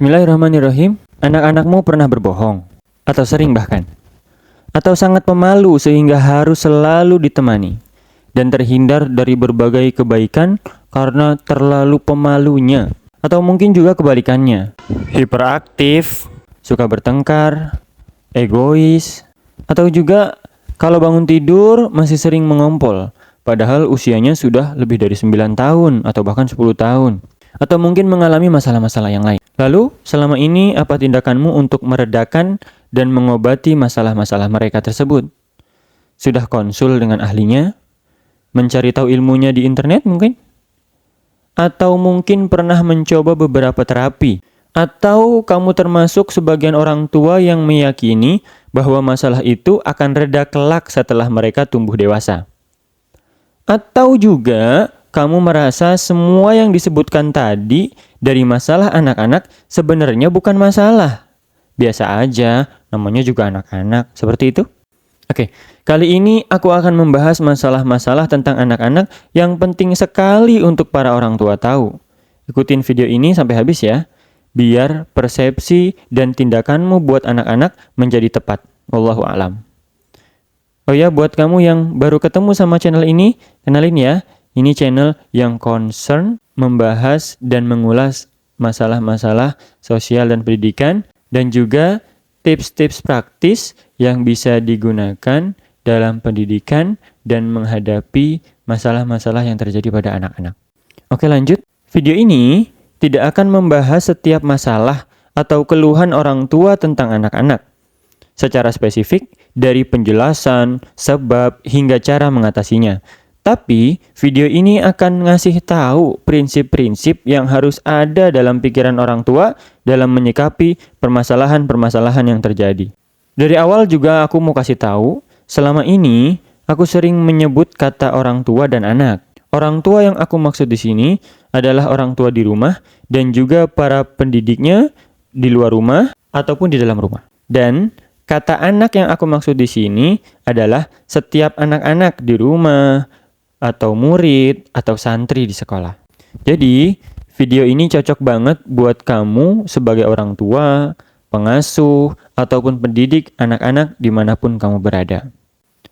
Bismillahirrahmanirrahim. Anak-anakmu pernah berbohong, atau sering bahkan, atau sangat pemalu sehingga harus selalu ditemani, dan terhindar dari berbagai kebaikan karena terlalu pemalunya. Atau mungkin juga kebalikannya, hiperaktif, suka bertengkar, egois, atau juga kalau bangun tidur masih sering mengompol, padahal usianya sudah lebih dari 9 tahun atau bahkan 10 tahun. Atau mungkin mengalami masalah-masalah yang lain. Lalu, selama ini apa tindakanmu untuk meredakan dan mengobati masalah-masalah mereka tersebut? Sudah konsul dengan ahlinya? Mencari tahu ilmunya di internet mungkin? Atau mungkin pernah mencoba beberapa terapi? Atau kamu termasuk sebagian orang tua yang meyakini bahwa masalah itu akan reda kelak setelah mereka tumbuh dewasa? Atau juga kamu merasa semua yang disebutkan tadi dari masalah anak-anak sebenarnya bukan masalah? Biasa aja, namanya juga anak-anak. Seperti itu? Oke, kali ini aku akan membahas masalah-masalah tentang anak-anak yang penting sekali untuk para orang tua tahu. Ikutin video ini sampai habis ya, biar persepsi dan tindakanmu buat anak-anak menjadi tepat. Wallahu a'lam. Oh ya, buat kamu yang baru ketemu sama channel ini, kenalin ya. Ini channel yang concern membahas dan mengulas masalah-masalah sosial dan pendidikan, dan juga tips-tips praktis yang bisa digunakan dalam pendidikan dan menghadapi masalah-masalah yang terjadi pada anak-anak. Oke, lanjut. Video ini tidak akan membahas setiap masalah atau keluhan orang tua tentang anak-anak secara spesifik dari penjelasan, sebab, hingga cara mengatasinya. Tapi, video ini akan ngasih tahu prinsip-prinsip yang harus ada dalam pikiran orang tua dalam menyikapi permasalahan-permasalahan yang terjadi. Dari awal juga aku mau kasih tahu, selama ini aku sering menyebut kata orang tua dan anak. Orang tua yang aku maksud di sini adalah orang tua di rumah dan juga para pendidiknya di luar rumah ataupun di dalam rumah. Dan kata anak yang aku maksud di sini adalah setiap anak-anak di rumah, atau murid, atau santri di sekolah. Jadi, video ini cocok banget buat kamu sebagai orang tua, pengasuh, ataupun pendidik anak-anak dimanapun kamu berada.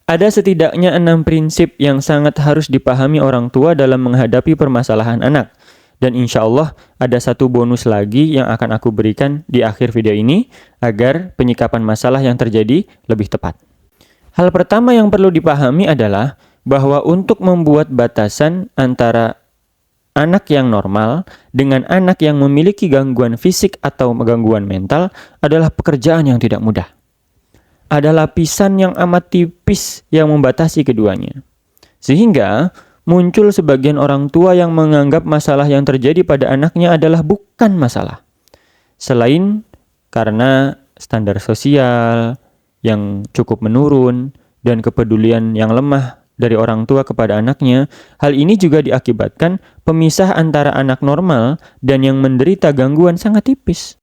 Ada setidaknya 6 prinsip yang sangat harus dipahami orang tua dalam menghadapi permasalahan anak. Dan insya Allah ada satu bonus lagi yang akan aku berikan di akhir video ini agar penyikapan masalah yang terjadi lebih tepat. Hal pertama yang perlu dipahami adalah bahwa untuk membuat batasan antara anak yang normal dengan anak yang memiliki gangguan fisik atau gangguan mental adalah pekerjaan yang tidak mudah. Ada lapisan yang amat tipis yang membatasi keduanya. Sehingga muncul sebagian orang tua yang menganggap masalah yang terjadi pada anaknya adalah bukan masalah. Selain karena standar sosial yang cukup menurun dan kepedulian yang lemah dari orang tua kepada anaknya, hal ini juga diakibatkan pemisah antara anak normal dan yang menderita gangguan sangat tipis.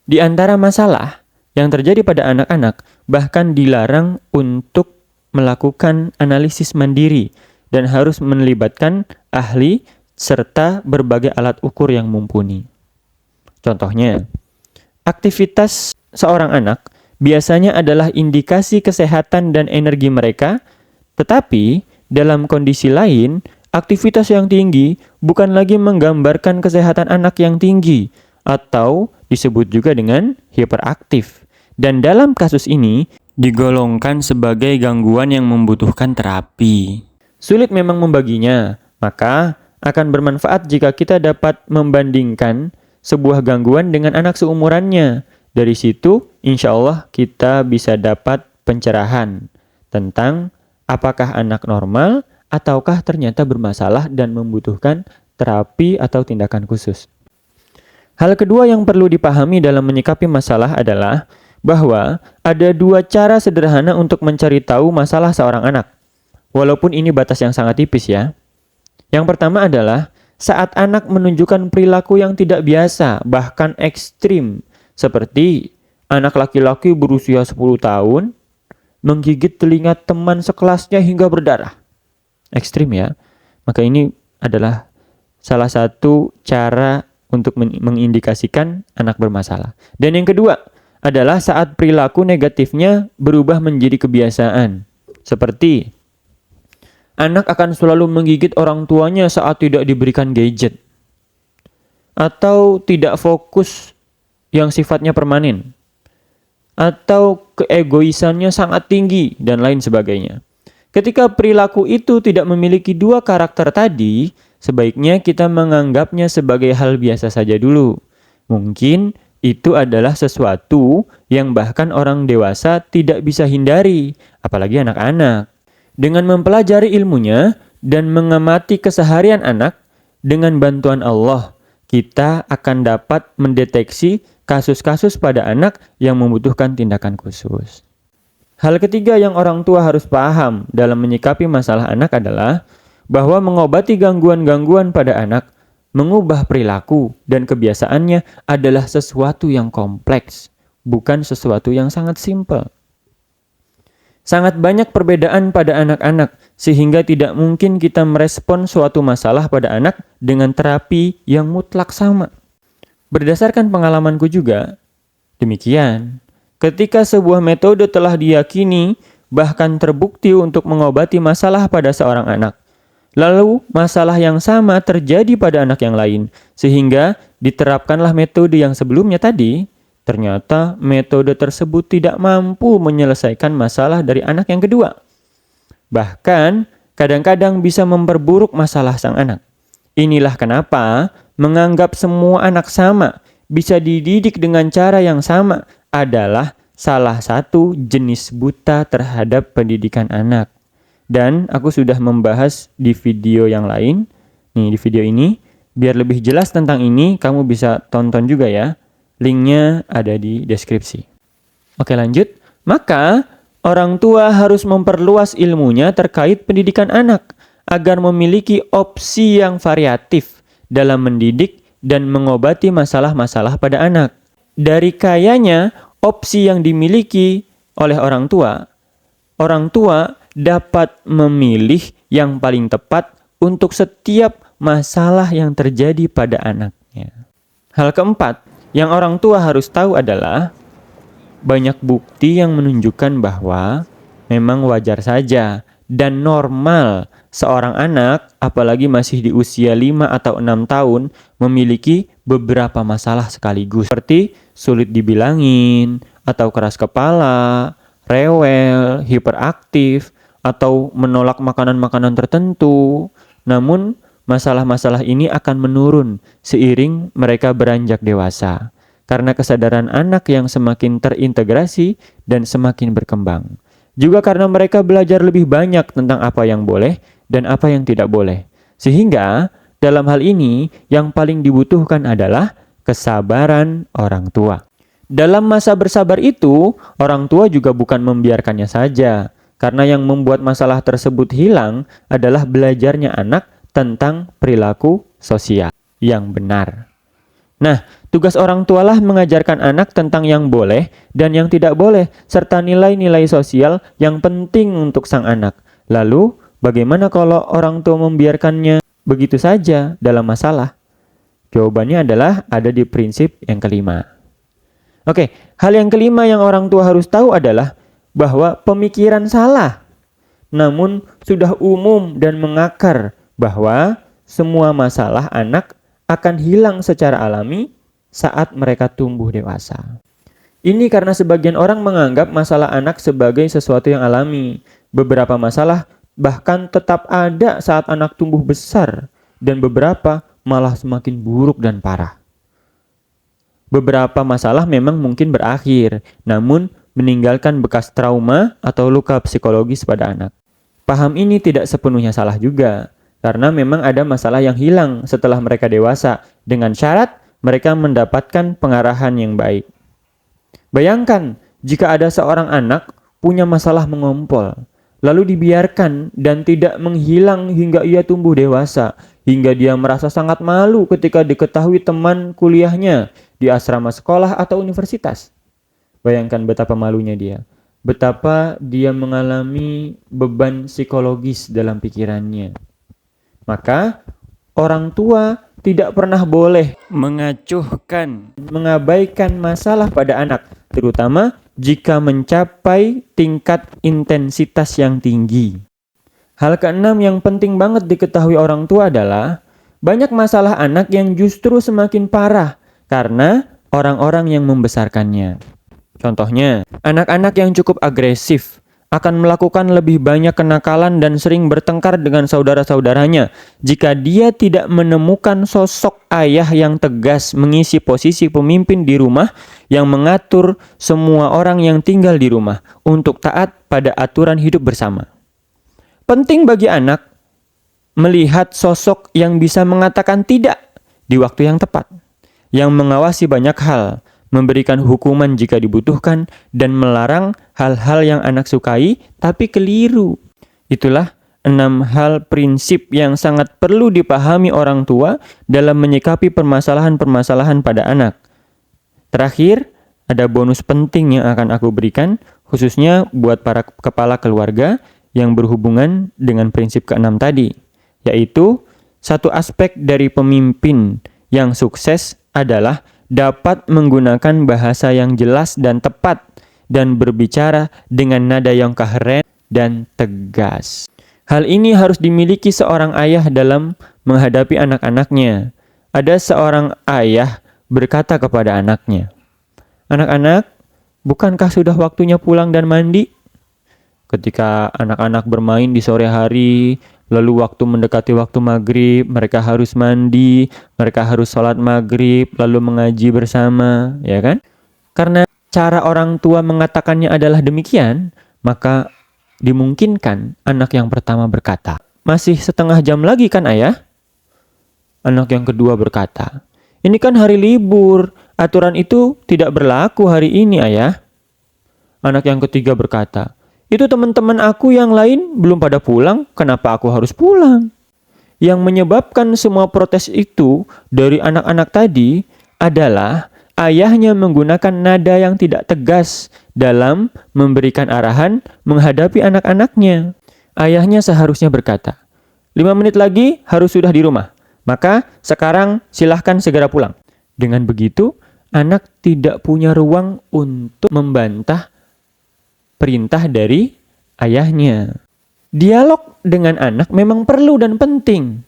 Di antara masalah yang terjadi pada anak-anak, bahkan dilarang untuk melakukan analisis mandiri dan harus melibatkan ahli serta berbagai alat ukur yang mumpuni. Contohnya, aktivitas seorang anak biasanya adalah indikasi kesehatan dan energi mereka. Tetapi, dalam kondisi lain, aktivitas yang tinggi bukan lagi menggambarkan kesehatan anak yang tinggi, atau disebut juga dengan hiperaktif. Dan dalam kasus ini, digolongkan sebagai gangguan yang membutuhkan terapi. Sulit memang membaginya, maka akan bermanfaat jika kita dapat membandingkan sebuah gangguan dengan anak seumurannya. Dari situ, insya Allah kita bisa dapat pencerahan tentang apakah anak normal ataukah ternyata bermasalah dan membutuhkan terapi atau tindakan khusus. Hal kedua yang perlu dipahami dalam menyikapi masalah adalah bahwa ada 2 cara sederhana untuk mencari tahu masalah seorang anak. Walaupun ini batas yang sangat tipis ya. Yang pertama adalah saat anak menunjukkan perilaku yang tidak biasa, bahkan ekstrim. Seperti anak laki-laki berusia 10 tahun menggigit telinga teman sekelasnya hingga berdarah. Ekstrim ya. Maka ini adalah salah satu cara untuk mengindikasikan anak bermasalah. Dan yang kedua adalah saat perilaku negatifnya berubah menjadi kebiasaan. Seperti anak akan selalu menggigit orang tuanya saat tidak diberikan gadget. Atau tidak fokus yang sifatnya permanen. Atau keegoisannya sangat tinggi dan lain sebagainya. Ketika perilaku itu tidak memiliki dua karakter tadi, sebaiknya kita menganggapnya sebagai hal biasa saja dulu. Mungkin itu adalah sesuatu yang bahkan orang dewasa tidak bisa hindari, apalagi anak-anak. Dengan mempelajari ilmunya dan mengamati keseharian anak, dengan bantuan Allah, kita akan dapat mendeteksi kasus-kasus pada anak yang membutuhkan tindakan khusus. Hal ketiga yang orang tua harus paham dalam menyikapi masalah anak adalah bahwa mengobati gangguan-gangguan pada anak, mengubah perilaku dan kebiasaannya adalah sesuatu yang kompleks, bukan sesuatu yang sangat simpel. Sangat banyak perbedaan pada anak-anak, sehingga tidak mungkin kita merespon suatu masalah pada anak dengan terapi yang mutlak sama. Berdasarkan pengalamanku juga, demikian. Ketika sebuah metode telah diyakini, bahkan terbukti untuk mengobati masalah pada seorang anak, lalu masalah yang sama terjadi pada anak yang lain, sehingga diterapkanlah metode yang sebelumnya tadi, ternyata metode tersebut tidak mampu menyelesaikan masalah dari anak yang kedua. Bahkan, kadang-kadang bisa memperburuk masalah sang anak. Inilah kenapa menganggap semua anak sama, bisa dididik dengan cara yang sama, adalah salah satu jenis buta terhadap pendidikan anak. Dan aku sudah membahas di video yang lain. Nih, di video ini, biar lebih jelas tentang ini, kamu bisa tonton juga ya. Linknya ada di deskripsi. Oke, lanjut. Maka, orang tua harus memperluas ilmunya terkait pendidikan anak agar memiliki opsi yang variatif dalam mendidik dan mengobati masalah-masalah pada anak. Dari kayanya opsi yang dimiliki oleh orang tua dapat memilih yang paling tepat untuk setiap masalah yang terjadi pada anaknya. Hal keempat yang orang tua harus tahu adalah banyak bukti yang menunjukkan bahwa memang wajar saja dan normal seorang anak, apalagi masih di usia 5 atau 6 tahun, memiliki beberapa masalah sekaligus. Seperti sulit dibilangin, atau keras kepala, rewel, hiperaktif, atau menolak makanan-makanan tertentu. Namun, masalah-masalah ini akan menurun seiring mereka beranjak dewasa. Karena kesadaran anak yang semakin terintegrasi dan semakin berkembang. Juga karena mereka belajar lebih banyak tentang apa yang boleh dan apa yang tidak boleh. Sehingga dalam hal ini yang paling dibutuhkan adalah kesabaran orang tua. Dalam masa bersabar itu, orang tua juga bukan membiarkannya saja. Karena yang membuat masalah tersebut hilang adalah belajarnya anak tentang perilaku sosial yang benar. Nah, tugas orang tualah mengajarkan anak tentang yang boleh dan yang tidak boleh, serta nilai-nilai sosial yang penting untuk sang anak. Lalu, bagaimana kalau orang tua membiarkannya begitu saja dalam masalah? Jawabannya adalah ada di prinsip yang kelima. Oke, hal yang kelima yang orang tua harus tahu adalah bahwa pemikiran salah, namun sudah umum dan mengakar bahwa semua masalah anak akan hilang secara alami saat mereka tumbuh dewasa. Ini karena sebagian orang menganggap masalah anak sebagai sesuatu yang alami. Beberapa masalah bahkan tetap ada saat anak tumbuh besar, dan beberapa malah semakin buruk dan parah. Beberapa masalah memang mungkin berakhir, namun meninggalkan bekas trauma atau luka psikologis pada anak. Paham ini tidak sepenuhnya salah juga, karena memang ada masalah yang hilang setelah mereka dewasa, dengan syarat mereka mendapatkan pengarahan yang baik. Bayangkan jika ada seorang anak punya masalah mengompol, lalu dibiarkan dan tidak menghilang hingga ia tumbuh dewasa, hingga dia merasa sangat malu ketika diketahui teman kuliahnya di asrama sekolah atau universitas. Bayangkan betapa malunya dia, betapa dia mengalami beban psikologis dalam pikirannya. Maka orang tua tidak pernah boleh mengacuhkan, mengabaikan masalah pada anak, terutama jika mencapai tingkat intensitas yang tinggi. Hal keenam yang penting banget diketahui orang tua adalah banyak masalah anak yang justru semakin parah karena orang-orang yang membesarkannya. Contohnya, anak-anak yang cukup agresif akan melakukan lebih banyak kenakalan dan sering bertengkar dengan saudara-saudaranya jika dia tidak menemukan sosok ayah yang tegas mengisi posisi pemimpin di rumah yang mengatur semua orang yang tinggal di rumah untuk taat pada aturan hidup bersama. Penting bagi anak melihat sosok yang bisa mengatakan tidak di waktu yang tepat, yang mengawasi banyak hal, memberikan hukuman jika dibutuhkan, dan melarang hal-hal yang anak sukai tapi keliru. Itulah 6 hal prinsip yang sangat perlu dipahami orang tua dalam menyikapi permasalahan-permasalahan pada anak. Terakhir, ada bonus penting yang akan aku berikan, khususnya buat para kepala keluarga yang berhubungan dengan prinsip ke-6 tadi, yaitu satu aspek dari pemimpin yang sukses adalah dapat menggunakan bahasa yang jelas dan tepat dan berbicara dengan nada yang keren dan tegas. Hal ini harus dimiliki seorang ayah dalam menghadapi anak-anaknya. Ada seorang ayah berkata kepada anaknya, "Anak-anak, bukankah sudah waktunya pulang dan mandi?" Ketika anak-anak bermain di sore hari, lalu waktu mendekati waktu maghrib, mereka harus mandi, mereka harus sholat maghrib, lalu mengaji bersama, ya kan? Karena cara orang tua mengatakannya adalah demikian, maka dimungkinkan anak yang pertama berkata, "Masih setengah jam lagi kan ayah?" Anak yang kedua berkata, "Ini kan hari libur, aturan itu tidak berlaku hari ini ayah." Anak yang ketiga berkata, "Itu teman-teman aku yang lain belum pada pulang, kenapa aku harus pulang?" Yang menyebabkan semua protes itu dari anak-anak tadi adalah ayahnya menggunakan nada yang tidak tegas dalam memberikan arahan menghadapi anak-anaknya. Ayahnya seharusnya berkata, 5 menit lagi harus sudah di rumah, maka sekarang silahkan segera pulang. Dengan begitu, anak tidak punya ruang untuk membantah perintah dari ayahnya. Dialog dengan anak memang perlu dan penting.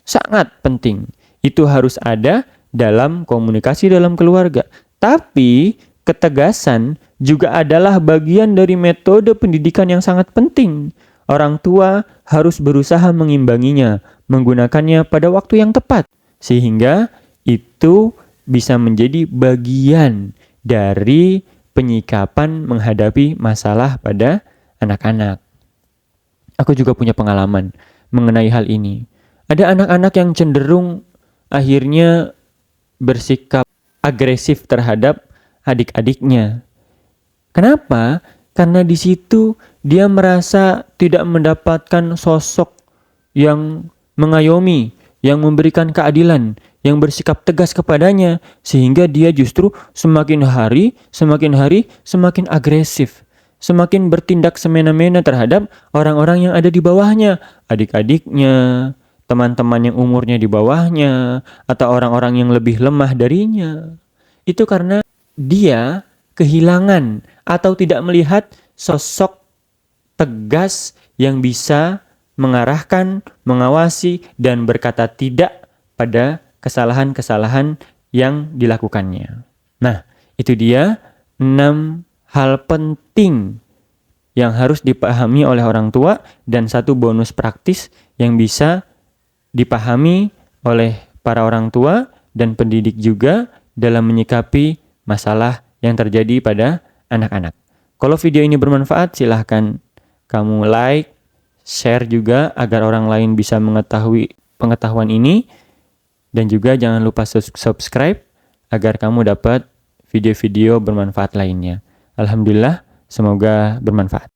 Sangat penting. Itu harus ada dalam komunikasi dalam keluarga. Tapi ketegasan juga adalah bagian dari metode pendidikan yang sangat penting. Orang tua harus berusaha mengimbanginya, menggunakannya pada waktu yang tepat. Sehingga itu bisa menjadi bagian dari penyikapan menghadapi masalah pada anak-anak. Aku juga punya pengalaman mengenai hal ini. Ada anak-anak yang cenderung akhirnya bersikap agresif terhadap adik-adiknya. Kenapa? Karena di situ dia merasa tidak mendapatkan sosok yang mengayomi, yang memberikan keadilan, yang bersikap tegas kepadanya, sehingga dia justru semakin hari semakin agresif, semakin bertindak semena-mena terhadap orang-orang yang ada di bawahnya, adik-adiknya, teman-teman yang umurnya di bawahnya, atau orang-orang yang lebih lemah darinya. Itu karena dia kehilangan atau tidak melihat sosok tegas yang bisa mengarahkan, mengawasi, dan berkata tidak pada kesalahan-kesalahan yang dilakukannya. Nah, itu dia 6 hal penting yang harus dipahami oleh orang tua dan satu bonus praktis yang bisa dipahami oleh para orang tua dan pendidik juga dalam menyikapi masalah yang terjadi pada anak-anak. Kalau video ini bermanfaat, silahkan kamu like, share juga agar orang lain bisa mengetahui pengetahuan ini. Dan juga jangan lupa subscribe agar kamu dapat video-video bermanfaat lainnya. Alhamdulillah, semoga bermanfaat.